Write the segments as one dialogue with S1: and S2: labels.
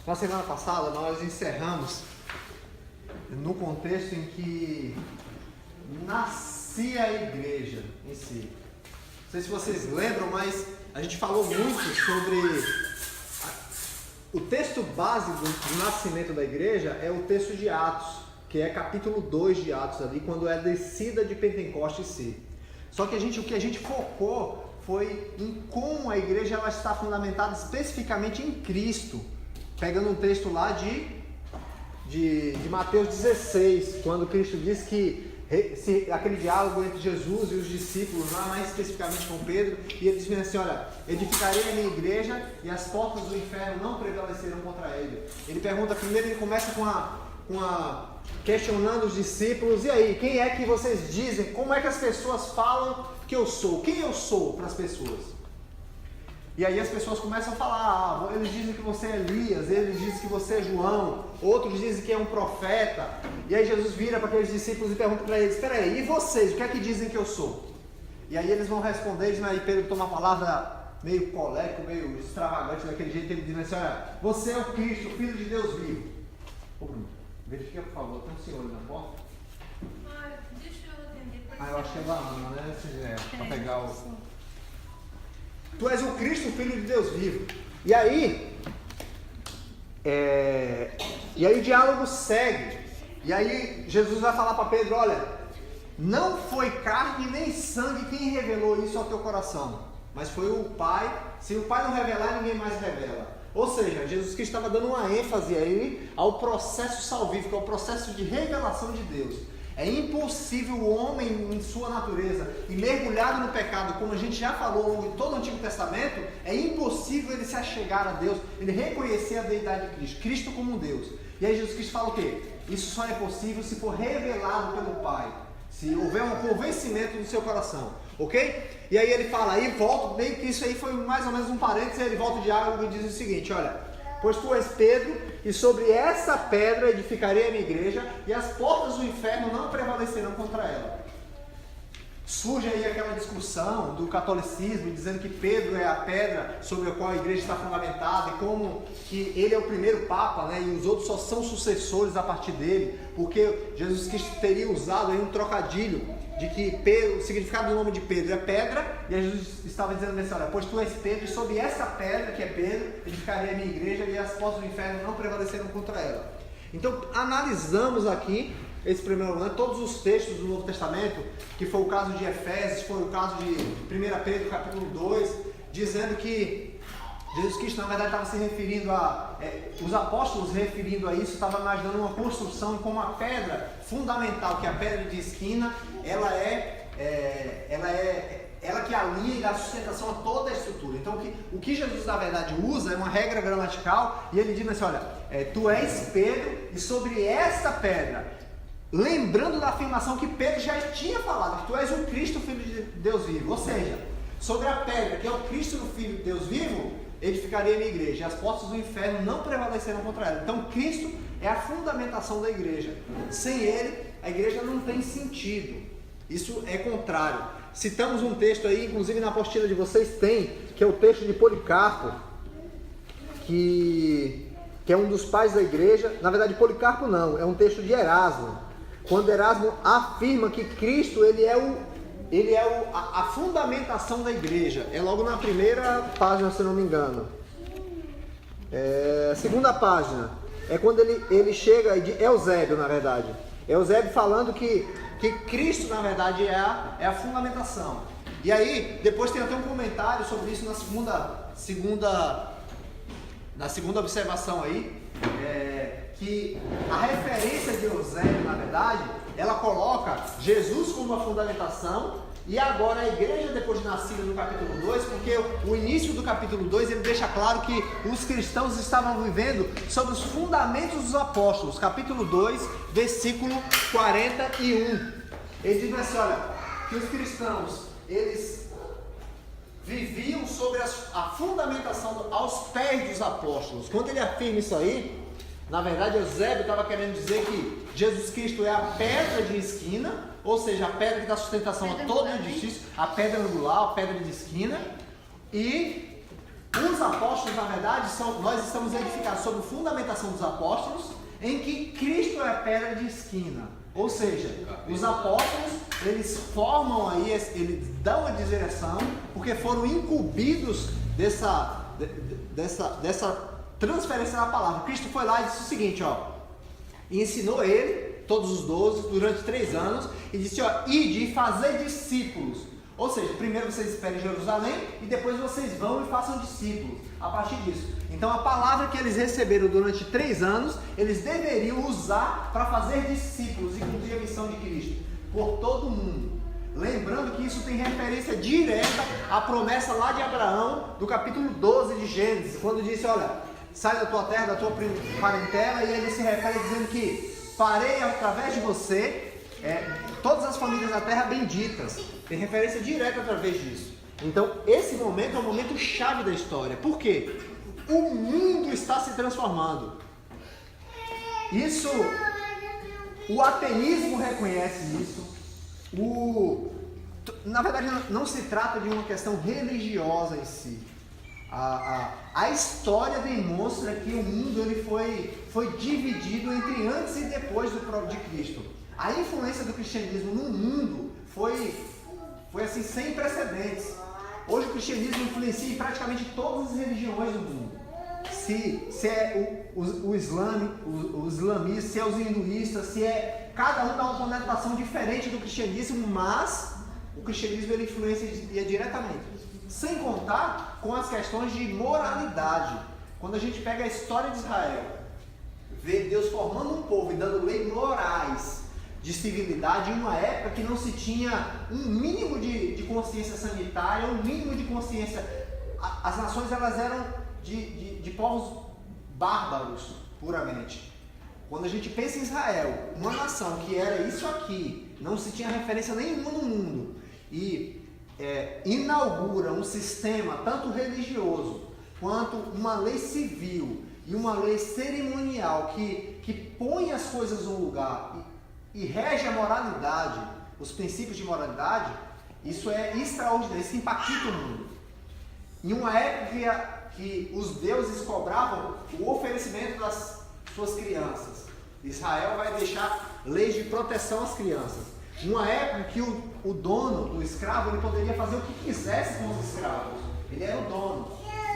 S1: Na semana passada nós encerramos no contexto em que nascia a igreja em si. Não sei se vocês lembram, mas a gente falou muito sobre o texto base do nascimento da igreja é o texto de Atos, que é capítulo 2 de Atos ali, quando é a descida de Pentecostes em si. Só que o que a gente focou foi em como a igreja ela está fundamentada especificamente em Cristo. Pegando um texto lá de Mateus 16, quando Cristo diz que aquele diálogo entre Jesus e os discípulos, lá mais especificamente com Pedro, e ele diz assim, olha, edificarei a minha igreja e as portas do inferno não prevalecerão contra ele. Ele pergunta primeiro, ele começa questionando os discípulos, e aí, quem é que vocês dizem, como é que as pessoas falam que eu sou? Quem eu sou para as pessoas? E aí as pessoas começam a falar, eles dizem que você é Elias, eles dizem que você é João, outros dizem que é um profeta. E aí Jesus vira para aqueles discípulos e pergunta para eles, espera aí, e vocês, o que é que dizem que eu sou? E aí eles vão responder, dizendo, aí Pedro toma uma palavra meio colérico, meio extravagante daquele jeito, ele diz assim, olha, você é o Cristo, o Filho de Deus vivo. Ô Bruno, verifica por favor, tem um senhor ali na porta?
S2: Deixa eu atender.
S1: Eu acho que é da Ana, né? Para pegar o... Tu és o Cristo, o Filho de Deus vivo. E aí o diálogo segue. E aí Jesus vai falar para Pedro, olha, não foi carne nem sangue quem revelou isso ao teu coração, mas foi o Pai. Se o Pai não revelar, ninguém mais revela. Ou seja, Jesus Cristo estava dando uma ênfase aí ao processo salvífico, ao processo de revelação de Deus. É impossível o homem em sua natureza e mergulhado no pecado, como a gente já falou ao longo de todo o Antigo Testamento, é impossível ele se achegar a Deus, ele reconhecer a deidade de Cristo, Cristo como um Deus. E aí Jesus Cristo fala o quê? Isso só é possível se for revelado pelo Pai, se houver um convencimento no seu coração, ok? E aí ele fala, aí volta, meio que isso aí foi mais ou menos um parênteses, ele volta o diálogo e diz o seguinte, olha, pois tu és Pedro, e sobre essa pedra edificarei a minha igreja, e as portas do inferno não prevalecerão contra ela. Surge aí aquela discussão do catolicismo, dizendo que Pedro é a pedra sobre a qual a igreja está fundamentada, e como que ele é o primeiro Papa, né, e os outros só são sucessores a partir dele, porque Jesus Cristo teria usado aí um trocadilho, de que Pedro, o significado do nome de Pedro é pedra, e Jesus estava dizendo assim, olha, pois tu és Pedro, e sob essa pedra, que é Pedro, edificarei a minha igreja, e as portas do inferno não prevaleceram contra ela. Então, analisamos aqui, esse primeiro momento, todos os textos do Novo Testamento, que foi o caso de Efésios, foi o caso de 1 Pedro, capítulo 2, dizendo que Jesus Cristo, na verdade, estava se referindo os apóstolos referindo a isso, estavam imaginando uma construção como a pedra fundamental, que é a pedra de esquina, ela que alinha e dá sustentação a toda a estrutura. Então, o que Jesus, na verdade, usa é uma regra gramatical, e ele diz assim, olha, tu és Pedro, e sobre esta pedra, lembrando da afirmação que Pedro já tinha falado, que tu és o Cristo, Filho de Deus vivo, ou seja, sobre a pedra, que é o Cristo, o Filho de Deus vivo, edificarei a minha igreja, e as portas do inferno não prevalecerão contra ela. Então Cristo é a fundamentação da igreja. Sem ele, a igreja não tem sentido. Isso é contrário. Citamos um texto aí, inclusive na apostila de vocês tem, que é o texto de Policarpo, que é um dos pais da igreja. Na verdade, Policarpo não, é um texto de Erasmo. Quando Erasmo afirma que Cristo, ele é a fundamentação da igreja. É logo na primeira página, se não me engano. Segunda página. É quando ele chega, Eusébio, na verdade. Eusébio falando que Cristo, na verdade, é a fundamentação. E aí, depois tem até um comentário sobre isso na segunda observação aí, que a referência de Eusébio, na verdade, ela coloca Jesus como a fundamentação, e agora a igreja depois de nascida no capítulo 2, porque o início do capítulo 2 ele deixa claro que os cristãos estavam vivendo sobre os fundamentos dos apóstolos. Capítulo 2, versículo 41. Ele diz assim, olha, que os cristãos, eles viviam sobre a fundamentação aos pés dos apóstolos. Quando ele afirma isso aí, na verdade Eusébio estava querendo dizer que Jesus Cristo é a pedra de esquina, ou seja, a pedra que dá sustentação a todo o edifício, a pedra angular, a pedra de esquina, e Os apóstolos, na verdade, nós estamos edificados sobre a fundamentação dos apóstolos, em que Cristo é a pedra de esquina. Ou seja, os apóstolos, eles formam aí, eles dão a direção, porque foram incumbidos dessa transferência da palavra. Cristo foi lá e disse o seguinte, e ensinou ele, todos os 12, durante 3 anos, e disse, ide e fazer discípulos. Ou seja, primeiro vocês esperem em Jerusalém e depois vocês vão e façam discípulos a partir disso. Então a palavra que eles receberam durante 3 anos, eles deveriam usar para fazer discípulos e cumprir a missão de Cristo por todo o mundo. Lembrando que isso tem referência direta à promessa lá de Abraão, do capítulo 12 de Gênesis, quando disse, olha, sai da tua terra, da tua parentela, e ele se refere dizendo que farei através de você todas as famílias da terra benditas. Tem referência direta através disso. Então, esse momento é um momento chave da história. Por quê? O mundo está se transformando. Isso, o ateísmo reconhece isso. Na verdade, não se trata de uma questão religiosa em si. A história demonstra que o mundo ele foi dividido entre antes e depois de Cristo. A influência do cristianismo no mundo foi assim, sem precedentes. Hoje o cristianismo influencia em praticamente todas as religiões do mundo. Se é o islamismo, se é os hinduístas, cada um dá uma conotação diferente do cristianismo, mas o cristianismo ele influencia diretamente. Sem contar com as questões de moralidade. Quando a gente pega a história de Israel, vê Deus formando um povo e dando leis morais de civilidade em uma época que não se tinha um mínimo de consciência sanitária, um mínimo de consciência. As nações elas eram de povos bárbaros, puramente. Quando a gente pensa em Israel, uma nação que era isso aqui, não se tinha referência nenhuma no mundo, e inaugura um sistema tanto religioso quanto uma lei civil e uma lei cerimonial que põe as coisas no lugar e rege a moralidade, os princípios de moralidade, isso é extraordinário, isso impacta o mundo. Em uma época que os deuses cobravam o oferecimento das suas crianças, Israel vai deixar leis de proteção às crianças. Em uma época que o dono, o escravo, ele poderia fazer o que quisesse com os escravos, ele era o dono.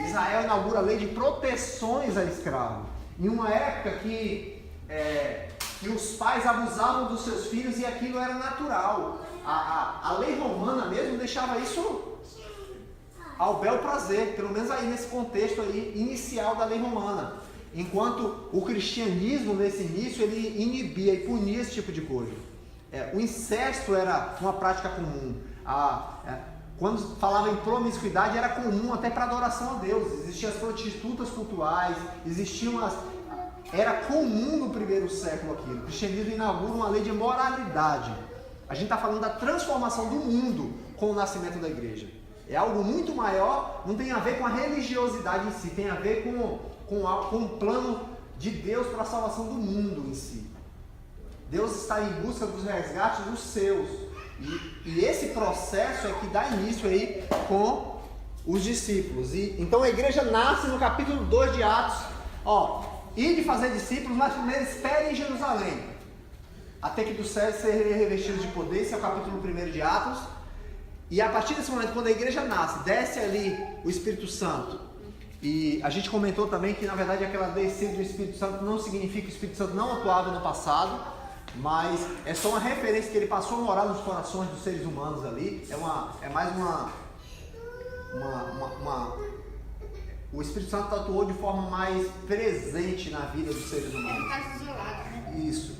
S1: Israel inaugura a lei de proteções a escravo. Em uma época que os pais abusavam dos seus filhos e aquilo era natural. A lei romana mesmo deixava isso ao bel prazer, pelo menos aí nesse contexto aí inicial da lei romana. Enquanto o cristianismo nesse início ele inibia e punia esse tipo de coisa. O incesto era uma prática comum. Quando falava em promiscuidade era comum até para adoração a Deus. Existiam as prostitutas cultuais, era comum no primeiro século aquilo. O cristianismo inaugura uma lei de moralidade. A gente está falando da transformação do mundo com o nascimento da igreja. É algo muito maior, não tem a ver com a religiosidade em si, tem a ver com o plano de Deus para a salvação do mundo em si. Deus está em busca dos resgates dos seus. E esse processo é que dá início aí com os discípulos. Então a igreja nasce no capítulo 2 de Atos. E de fazer discípulos, mas primeiro espere em Jerusalém, até que dos céus serem revestidos de poder. Esse é o capítulo 1 de Atos. E a partir desse momento, quando a igreja nasce, desce ali o Espírito Santo. E a gente comentou também que na verdade aquela descida do Espírito Santo não significa que o Espírito Santo não atuava no passado, mas é só uma referência que ele passou a morar nos corações dos seres humanos ali. É mais o Espírito Santo atuou de forma mais presente na vida dos seres humanos. Isso.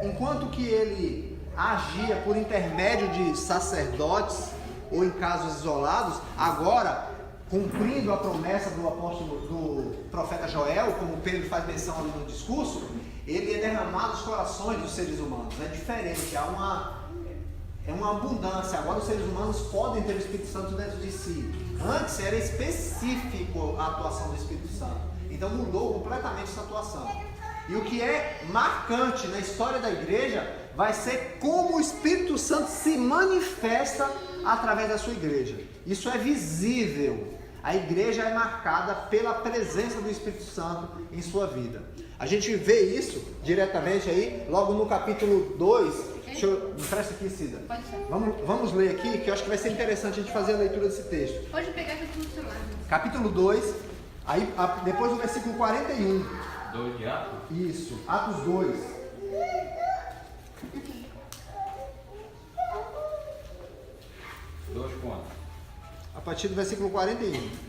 S1: Enquanto que ele agia por intermédio de sacerdotes ou em casos isolados, agora, cumprindo a promessa do profeta Joel, como Pedro faz menção ali no discurso, ele é derramado nos corações dos seres humanos. É diferente, é uma abundância. Agora os seres humanos podem ter o Espírito Santo dentro de si. Antes era específico a atuação do Espírito Santo. Então mudou completamente essa atuação. E o que é marcante na história da igreja vai ser como o Espírito Santo se manifesta através da sua igreja. Isso é visível. a igreja é marcada pela presença do Espírito Santo em sua vida. A gente vê isso diretamente aí, logo no capítulo 2. Me presta aqui, Cida.
S2: Pode ser.
S1: Vamos ler aqui, que eu acho que vai ser interessante a gente fazer a leitura desse texto.
S2: Pode pegar que eu estou no celular.
S1: Capítulo 2, aí, depois do versículo 41.
S3: 2 de Atos?
S1: Isso, Atos 2.
S3: Dois pontos.
S1: A partir do versículo 41.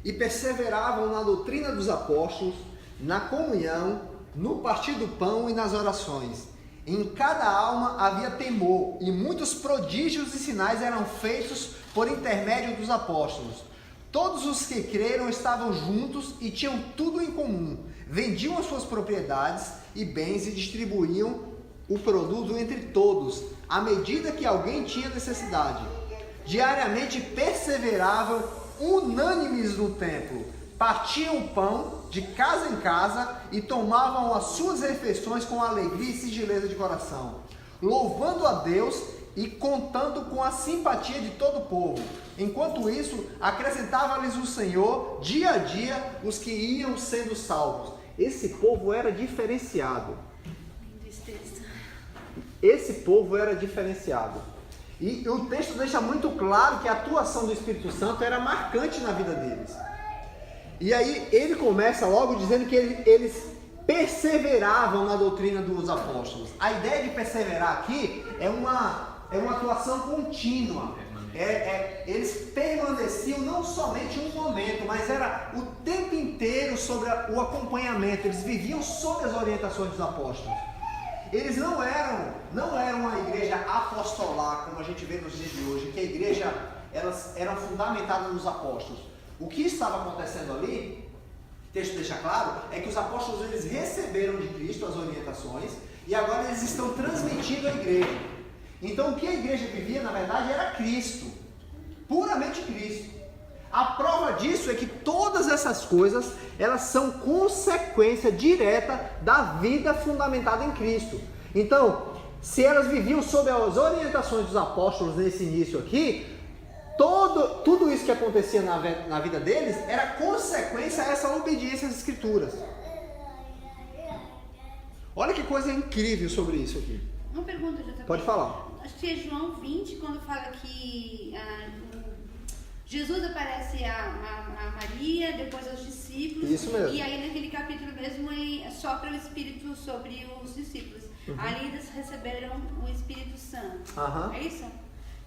S1: E perseveravam na doutrina dos apóstolos, na comunhão, no partir do pão e nas orações. Em cada alma havia temor, e muitos prodígios e sinais eram feitos por intermédio dos apóstolos. Todos os que creram estavam juntos e tinham tudo em comum. Vendiam as suas propriedades e bens e distribuíam o produto entre todos, à medida que alguém tinha necessidade. Diariamente perseveravam unânimes no templo, partiam o pão de casa em casa e tomavam as suas refeições com alegria e singeleza de coração, louvando a Deus e contando com a simpatia de todo o povo. Enquanto isso, acrescentava-lhes o Senhor, dia a dia, os que iam sendo salvos. Esse povo era diferenciado. Esse povo era diferenciado. E o texto deixa muito claro que a atuação do Espírito Santo era marcante na vida deles. E aí ele começa logo dizendo que eles perseveravam na doutrina dos apóstolos. A ideia de perseverar aqui é uma atuação contínua. Eles permaneciam não somente um momento, mas era o tempo inteiro sobre o acompanhamento. Eles viviam sob as orientações dos apóstolos. Eles não eram uma igreja apostolar, como a gente vê nos dias de hoje, que a igreja, elas eram fundamentadas nos apóstolos. O que estava acontecendo ali, o texto deixa claro, é que os apóstolos eles receberam de Cristo as orientações e agora eles estão transmitindo à igreja. Então o que a igreja vivia, na verdade, era Cristo, puramente Cristo. A prova disso é que todas essas coisas, elas são consequência direta da vida fundamentada em Cristo. Então, se elas viviam sob as orientações dos apóstolos nesse início aqui, tudo isso que acontecia na vida deles era consequência a essa obediência às Escrituras. Olha que coisa incrível sobre isso aqui.
S2: Uma pergunta, JP.
S1: Pode falar.
S2: Acho que é João 20, quando fala que Jesus aparece a Maria, depois aos discípulos.
S1: Isso mesmo.
S2: E aí naquele capítulo mesmo sopra o Espírito sobre os discípulos. Ali eles receberam o Espírito Santo. É isso?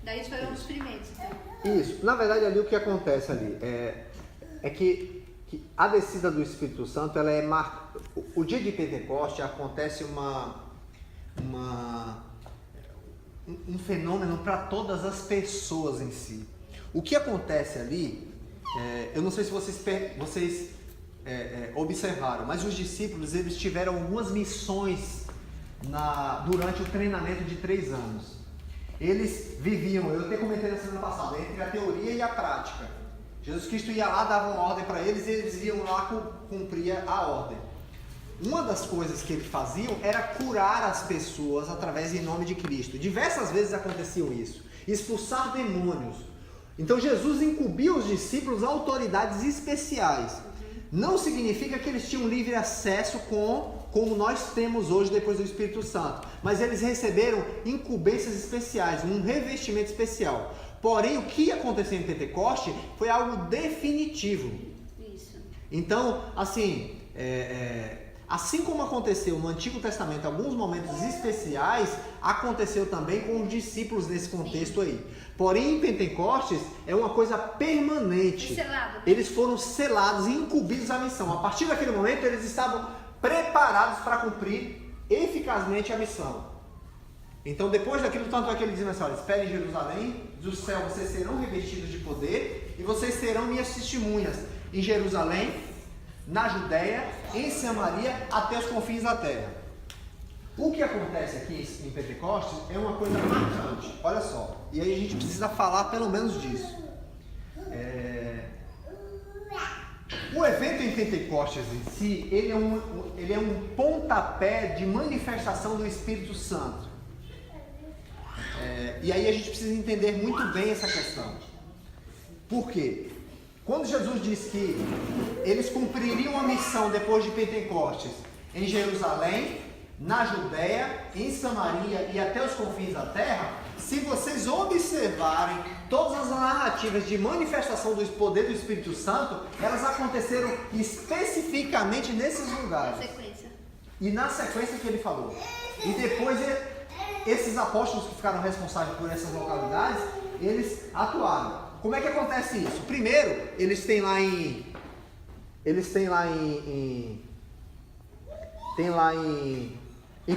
S2: Daí foram os primeiros. Então.
S1: Isso. Na verdade, ali o que acontece ali é que a descida do Espírito Santo, ela é o dia de Pentecoste acontece um fenômeno para todas as pessoas em si. O que acontece ali, eu não sei se vocês observaram, mas os discípulos eles tiveram algumas missões durante o treinamento de 3 anos. Eles viviam, eu até comentei na semana passada, entre a teoria e a prática. Jesus Cristo ia lá, dava uma ordem para eles e eles iam lá cumprir a ordem. Uma das coisas que eles faziam era curar as pessoas através em nome de Cristo. Diversas vezes aconteciam isso. Expulsar demônios. Então Jesus incumbiu os discípulos a autoridades especiais. Não significa que eles tinham livre acesso como nós temos hoje depois do Espírito Santo. Mas eles receberam incumbências especiais, um revestimento especial. Porém, o que aconteceu em Pentecoste foi algo definitivo.
S2: Isso.
S1: Então, assim como aconteceu no Antigo Testamento, alguns momentos especiais, aconteceu também com os discípulos nesse contexto aí. Porém, em Pentecostes, é uma coisa permanente. Eles foram selados e incumbidos à missão. A partir daquele momento, eles estavam preparados para cumprir eficazmente a missão. Então, depois daquilo, tanto é que ele diz assim, olha, espere em Jerusalém, do céu vocês serão revestidos de poder e vocês serão minhas testemunhas em Jerusalém, na Judéia, em Samaria, até os confins da terra. O que acontece aqui em Pentecostes é uma coisa marcante, olha só, e aí a gente precisa falar pelo menos disso. O evento em Pentecostes em si, ele é um pontapé de manifestação do Espírito Santo. E aí a gente precisa entender muito bem essa questão. Por quê? Quando Jesus disse que eles cumpririam a missão depois de Pentecostes em Jerusalém, na Judéia, em Samaria e até os confins da terra, se vocês observarem todas as narrativas de manifestação do poder do Espírito Santo, elas aconteceram especificamente nesses lugares. E na sequência que ele falou. E depois esses apóstolos que ficaram responsáveis por essas localidades, eles atuaram. Como é que acontece isso? Primeiro, eles têm lá em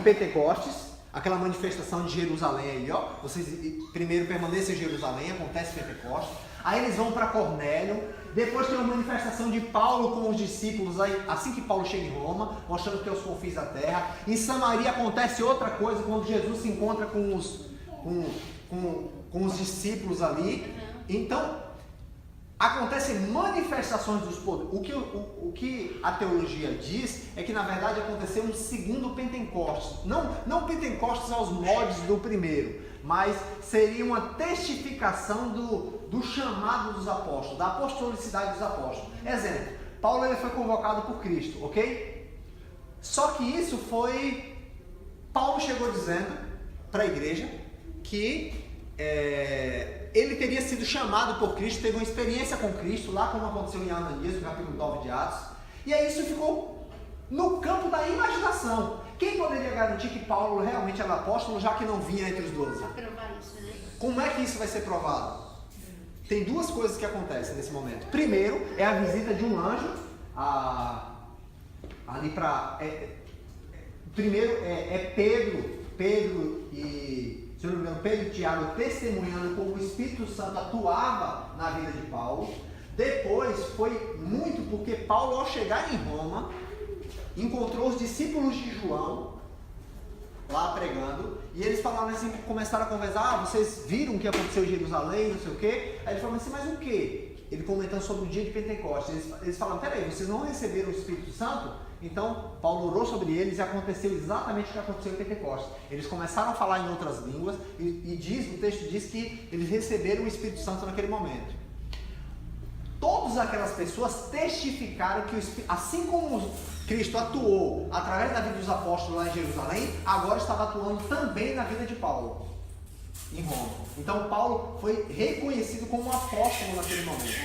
S1: Pentecostes, aquela manifestação de Jerusalém aí, ó. Vocês primeiro permanecem em Jerusalém, acontece Pentecostes. Aí eles vão para Cornélio. Depois tem uma manifestação de Paulo com os discípulos, aí, assim que Paulo chega em Roma, mostrando que é os confins da terra. Em Samaria acontece outra coisa, quando Jesus se encontra com os discípulos ali. Então, acontecem manifestações dos poderes. O que a teologia diz é que, na verdade, aconteceu um segundo Pentecostes. Não Pentecostes aos moldes do primeiro, mas seria uma testificação do chamado dos apóstolos, da apostolicidade dos apóstolos. Exemplo, Paulo ele foi convocado por Cristo, ok? Só que isso foi... Paulo chegou dizendo para a igreja que ele teria sido chamado por Cristo, teve uma experiência com Cristo, lá como aconteceu em Ananias, no capítulo 9 de Atos. E aí isso ficou no campo da imaginação. Quem poderia garantir que Paulo realmente era apóstolo, já que não vinha entre os 12? Como é que isso vai ser provado? Tem duas coisas que acontecem nesse momento. Primeiro, é a visita de um anjo ali para... primeiro, Pedro e... se eu não me engano, Pedro e Tiago testemunhando como o Espírito Santo atuava na vida de Paulo. Depois foi muito porque Paulo, ao chegar em Roma, encontrou os discípulos de João lá pregando, e eles falaram assim, começaram a conversar: vocês viram o que aconteceu em Jerusalém, não sei o quê? Aí ele falou assim: mas o quê? Ele comentando sobre o dia de Pentecostes. Eles falaram: peraí, vocês não receberam o Espírito Santo? Então Paulo orou sobre eles e aconteceu exatamente o que aconteceu em Pentecostes. Eles começaram a falar em outras línguas o texto diz que eles receberam o Espírito Santo naquele momento. Todas aquelas pessoas testificaram que assim como Cristo atuou através da vida dos apóstolos lá em Jerusalém, agora estava atuando também na vida de Paulo em Roma. Então Paulo foi reconhecido como um apóstolo naquele momento.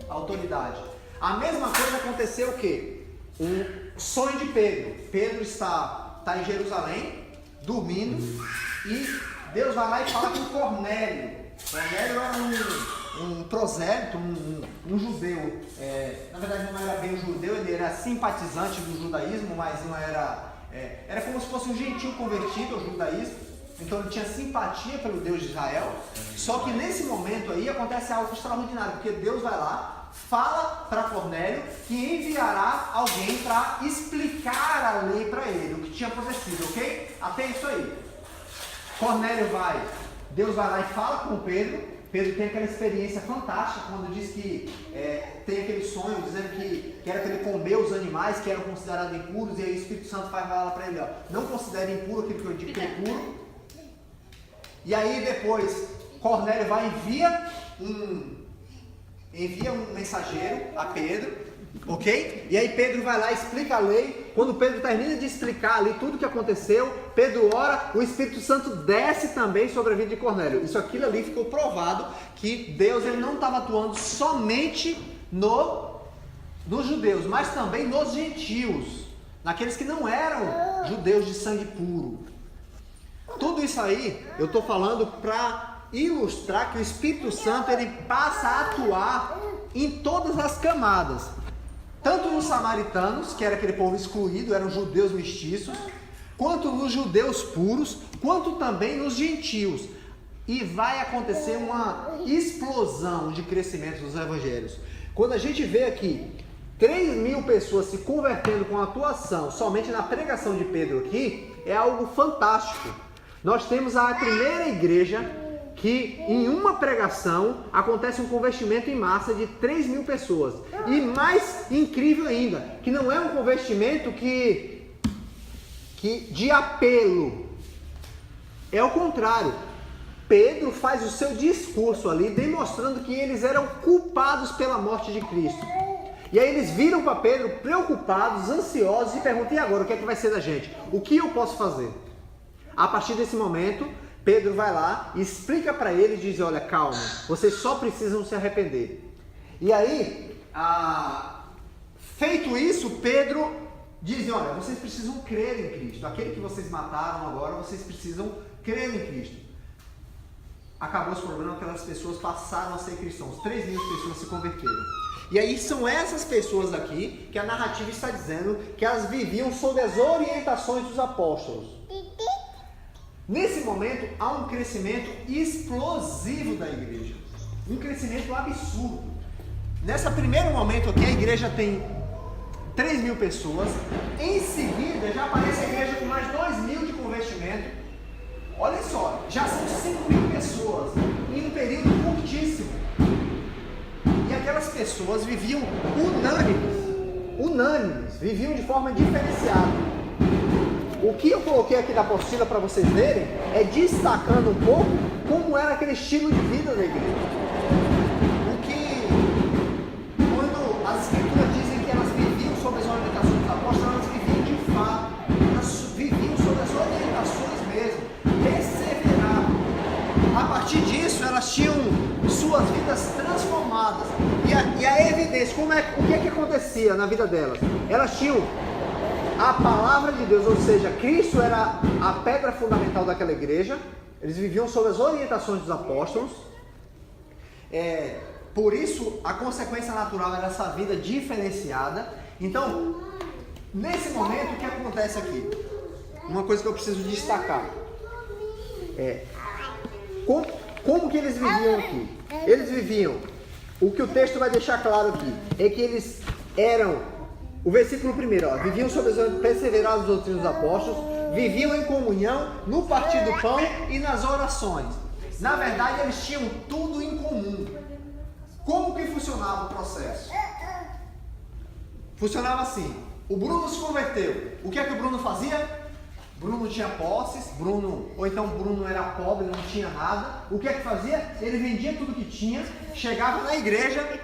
S1: Autoridade. A mesma coisa aconteceu o quê? O sonho de Pedro. Pedro está em Jerusalém, dormindo, e Deus vai lá e fala com Cornélio. Cornélio era um prosélito, um judeu. Na verdade não era bem um judeu, ele era simpatizante do judaísmo, mas não era... era como se fosse um gentil convertido ao judaísmo. Então ele tinha simpatia pelo Deus de Israel. Só que nesse momento aí acontece algo extraordinário, porque Deus vai lá, fala para Cornélio que enviará alguém para explicar a lei para ele, o que tinha acontecido, ok? Até isso aí. Cornélio Deus vai lá e fala com Pedro. Pedro tem aquela experiência fantástica quando diz que tem aquele sonho dizendo que era que ele comeu os animais que eram considerados impuros, e aí o Espírito Santo vai falar para ele: ó, não considere impuro aquilo que eu digo que é puro. E aí depois Cornélio vai envia um mensageiro a Pedro, ok? E aí Pedro vai lá e explica a lei. Quando Pedro termina de explicar ali tudo o que aconteceu, Pedro ora, o Espírito Santo desce também sobre a vida de Cornélio. Aquilo ali ficou provado que Deus ele não estava atuando somente nos judeus, mas também nos gentios, naqueles que não eram judeus de sangue puro. Tudo isso aí eu estou falando para ilustrar que o Espírito Santo ele passa a atuar em todas as camadas, tanto nos samaritanos, que era aquele povo excluído, eram judeus mestiços, quanto nos judeus puros, quanto também nos gentios. E vai acontecer uma explosão de crescimento dos evangelhos. Quando a gente vê aqui 3.000 pessoas se convertendo com a atuação somente na pregação de Pedro aqui, é algo fantástico. Nós temos a primeira igreja que em uma pregação acontece um convertimento em massa de 3.000 pessoas. E mais incrível ainda, que não é um convertimento que de apelo. É o contrário. Pedro faz o seu discurso ali, demonstrando que eles eram culpados pela morte de Cristo. E aí eles viram para Pedro preocupados, ansiosos e perguntam: e agora, o que é que vai ser da gente? O que eu posso fazer? A partir desse momento, Pedro vai lá e explica para eles e diz: olha, calma, vocês só precisam se arrepender. E aí, feito isso, Pedro diz: olha, vocês precisam crer em Cristo. Aquele que vocês mataram agora, vocês precisam crer em Cristo. Acabou esse problema, aquelas pessoas passaram a ser cristãos. 3.000 pessoas se converteram. E aí são essas pessoas aqui que a narrativa está dizendo que elas viviam sob as orientações dos apóstolos. Nesse momento há um crescimento explosivo da igreja. Um crescimento absurdo. Nesse primeiro momento aqui a igreja tem 3.000 pessoas. Em seguida já aparece a igreja com mais 2.000 de convertimento. Olha só, já são 5.000 pessoas em um período curtíssimo. E aquelas pessoas viviam unânimes, viviam de forma diferenciada. O que eu coloquei aqui na apostila para vocês verem é destacando um pouco como era aquele estilo de vida da igreja. Quando as escrituras dizem que elas viviam sob as orientações dos apóstolos, elas viviam de fato, elas viviam sob as orientações mesmo, perseveravam. A partir disso, elas tinham suas vidas transformadas. E a evidência, o que acontecia na vida delas? Elas tinham a palavra de Deus, ou seja, Cristo era a pedra fundamental daquela igreja. Eles viviam sob as orientações dos apóstolos. Por isso, a consequência natural era essa vida diferenciada. Então, nesse momento, o que acontece aqui? Uma coisa que eu preciso destacar. Como que eles viviam aqui? Eles viviam, o que o texto vai deixar claro aqui, é que eles eram, o versículo 1, viviam sob as perseveradas doutrinas dos apóstolos, viviam em comunhão, no partir do pão e nas orações. Na verdade, eles tinham tudo em comum. Como que funcionava o processo? Funcionava assim: o Bruno se converteu. O que é que o Bruno fazia? Bruno tinha posses, ou então Bruno era pobre, não tinha nada. O que é que fazia? Ele vendia tudo que tinha, chegava na igreja,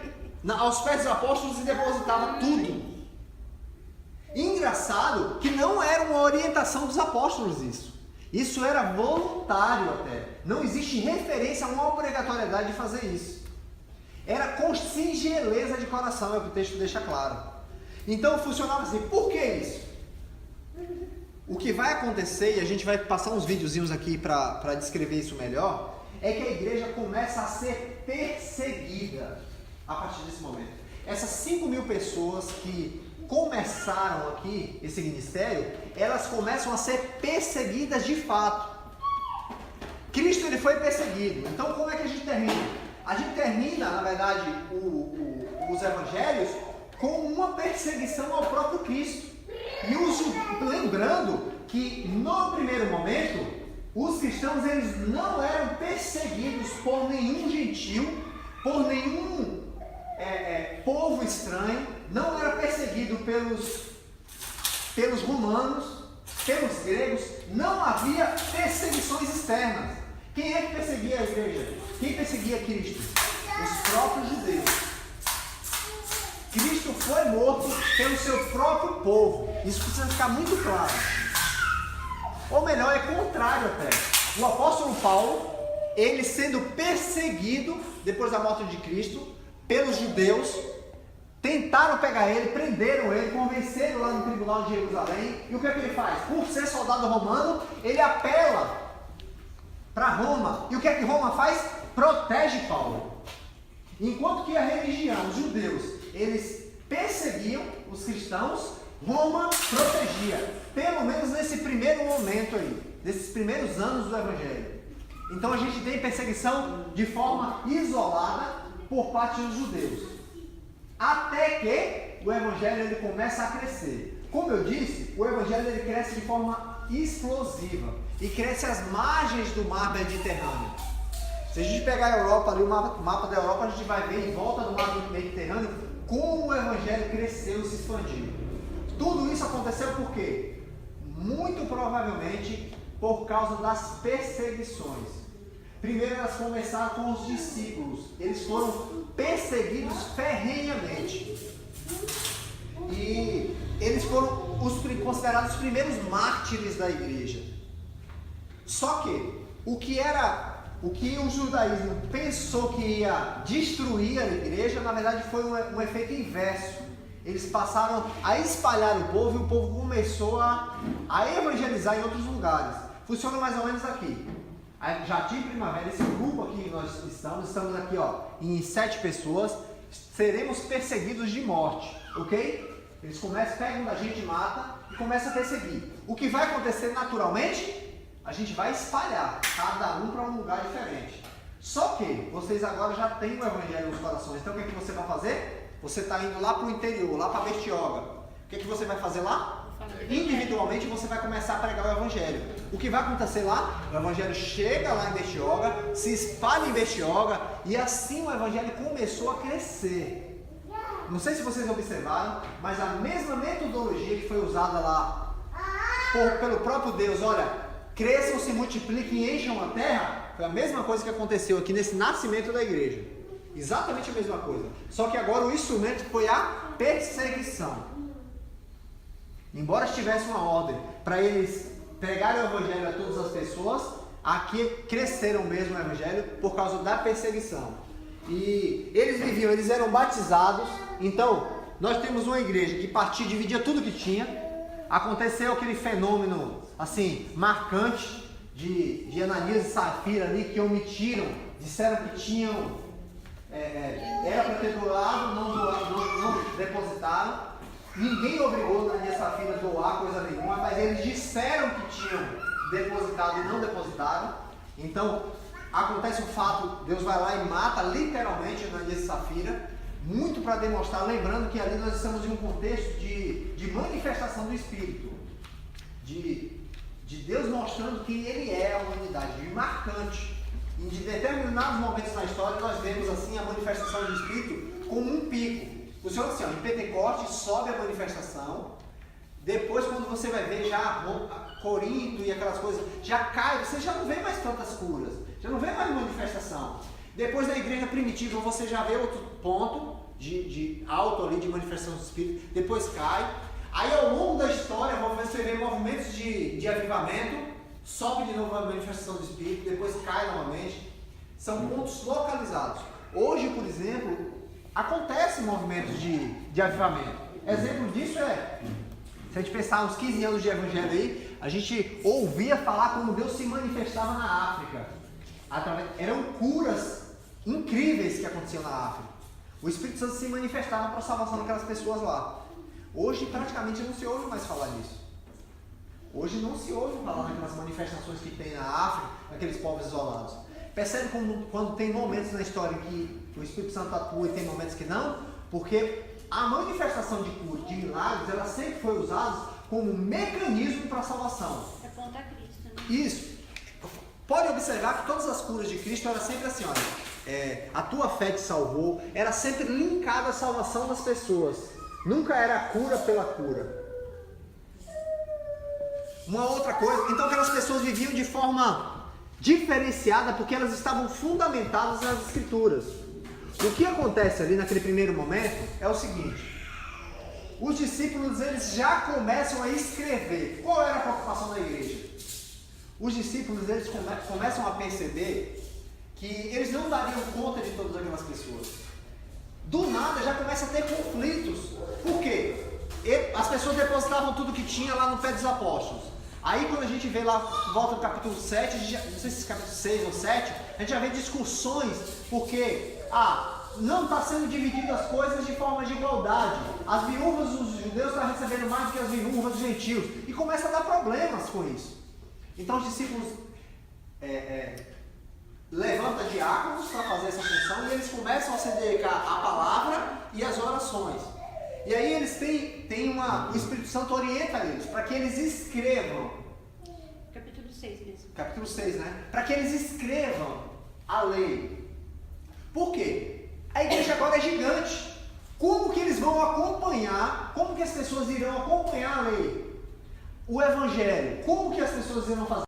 S1: aos pés dos apóstolos e depositava tudo. Engraçado que não era uma orientação dos apóstolos isso. Isso era voluntário até. Não existe referência a uma obrigatoriedade de fazer isso. Era com singeleza de coração, é o que o texto deixa claro. Então funcionava assim. Por que isso? O que vai acontecer, e a gente vai passar uns videozinhos aqui para descrever isso melhor, é que a igreja começa a ser perseguida a partir desse momento. Essas 5.000 pessoas que começaram aqui esse ministério, elas começam a ser perseguidas de fato. Cristo ele foi perseguido. Então como é que a gente termina? A gente termina, na verdade, os evangelhos com uma perseguição ao próprio Cristo. E lembrando que no primeiro momento os cristãos eles não eram perseguidos por nenhum gentil, por nenhum povo estranho, não era perseguido pelos romanos, pelos gregos, não havia perseguições externas. Quem é que perseguia a igreja? Quem perseguia Cristo? Os próprios judeus. Cristo foi morto pelo seu próprio povo. Isso precisa ficar muito claro. Ou melhor, é contrário até. O apóstolo Paulo, ele sendo perseguido depois da morte de Cristo pelos judeus, tentaram pegar ele, prenderam ele, convenceram lá no tribunal de Jerusalém. E o que é que ele faz? Por ser soldado romano, ele apela para Roma. E o que é que Roma faz? Protege Paulo. Enquanto que a religião, os judeus, eles perseguiam os cristãos, Roma protegia. Pelo menos nesse primeiro momento aí, desses primeiros anos do Evangelho. Então a gente tem perseguição de forma isolada por parte dos judeus. Até que o Evangelho ele começa a crescer. Como eu disse, o Evangelho ele cresce de forma explosiva. E cresce às margens do mar Mediterrâneo. Se a gente pegar a Europa ali, o mapa da Europa, a gente vai ver em volta do mar Mediterrâneo como o Evangelho cresceu e se expandiu. Tudo isso aconteceu por quê? Muito provavelmente por causa das perseguições. Primeiro elas começaram com os discípulos. Eles foram perseguidos ferrenhamente. E eles foram considerados os primeiros mártires da igreja. Só que o que o judaísmo pensou que ia destruir a igreja, na verdade foi um efeito inverso. Eles passaram a espalhar o povo e o povo começou a evangelizar em outros lugares. Funciona mais ou menos aqui. Jardim Primavera, esse grupo aqui nós estamos aqui em 7 pessoas, seremos perseguidos de morte, ok? Eles pegam da gente, mata e começam a perseguir. O que vai acontecer naturalmente? A gente vai espalhar, cada um para um lugar diferente. Só que vocês agora já têm o Evangelho nos corações. Então o que você vai fazer? Você está indo lá para o interior, lá para Bertioga. O que você vai fazer lá? Individualmente você vai começar a pregar o Evangelho. O que vai acontecer lá? O Evangelho chega lá em Bertioga, se espalha em Bertioga e assim o Evangelho começou a crescer. Não sei se vocês observaram, mas a mesma metodologia que foi usada lá pelo próprio Deus, olha, cresçam, se multipliquem e encham a terra, foi a mesma coisa que aconteceu aqui nesse nascimento da igreja. Exatamente a mesma coisa. Só que agora o instrumento foi a perseguição. Embora estivesse uma ordem para eles pregarem o Evangelho a todas as pessoas, aqui cresceram mesmo o Evangelho por causa da perseguição. E eles eram batizados. Então, nós temos uma igreja que partia, dividia tudo que tinha. Aconteceu aquele fenômeno assim, marcante de Ananias e Safira ali, que omitiram, disseram que tinham, era para ter doado, não depositaram. Ninguém obrigou Ananias e Safira a doar coisa nenhuma, mas eles disseram que tinham depositado e não depositaram. Então, acontece o fato, Deus vai lá e mata literalmente Ananias e Safira, muito para demonstrar, lembrando que ali nós estamos em um contexto de manifestação do Espírito, de Deus mostrando quem Ele é a humanidade, de marcante. Em determinados momentos na história nós vemos assim a manifestação do Espírito como um pico. O Senhor assim, em Pentecostes sobe a manifestação, depois quando você vai ver já Corinto e aquelas coisas, já cai, você já não vê mais tantas curas, já não vê mais manifestação. Depois da igreja primitiva você já vê outro ponto de alto ali de manifestação do Espírito, depois cai. Aí ao longo da história você vê movimentos de avivamento, sobe de novo a manifestação do Espírito, depois cai novamente. São pontos localizados. Hoje, por exemplo, acontece movimentos de avivamento. Exemplo disso se a gente pensar uns 15 anos de evangelho aí, a gente ouvia falar como Deus se manifestava na África. Eram curas incríveis que aconteciam na África. O Espírito Santo se manifestava para a salvação daquelas pessoas lá. Hoje praticamente não se ouve mais falar disso. Hoje não se ouve falar daquelas manifestações que tem na África, daqueles povos isolados. Percebe como quando tem momentos na história que o Espírito Santo atua e tem momentos que não? Porque a manifestação de cura, de milagres, ela sempre foi usada como mecanismo para a salvação.
S2: Aponta a Cristo, né?
S1: Isso. Pode observar que todas as curas de Cristo eram sempre assim, olha, a tua fé te salvou, era sempre linkada à salvação das pessoas. Nunca era a cura pela cura. Uma outra coisa, então aquelas pessoas viviam de forma diferenciada porque elas estavam fundamentadas nas Escrituras. O que acontece ali naquele primeiro momento é o seguinte: os discípulos eles já começam a escrever. Qual era a preocupação da igreja? Os discípulos eles começam a perceber que eles não dariam conta de todas aquelas pessoas. Do nada já começa a ter conflitos. Por quê? As pessoas depositavam tudo que tinha lá no pé dos apóstolos. Aí quando a gente vê lá, volta no capítulo 7, não sei se é capítulo 6 ou 7, a gente já vê discussões, porque não está sendo divididas as coisas de forma de igualdade. As viúvas dos judeus estão recebendo mais do que as viúvas dos gentios. E começa a dar problemas com isso. Então os discípulos levantam diáconos para fazer essa função e eles começam a se dedicar à palavra e às orações. E aí eles têm o Espírito Santo orienta eles para que eles escrevam.
S2: Capítulo 6 mesmo.
S1: Capítulo 6, né? Para que eles escrevam a lei. Por quê? A igreja agora é gigante. Como que eles vão acompanhar, como que as pessoas irão acompanhar a lei? O evangelho, como que as pessoas irão fazer?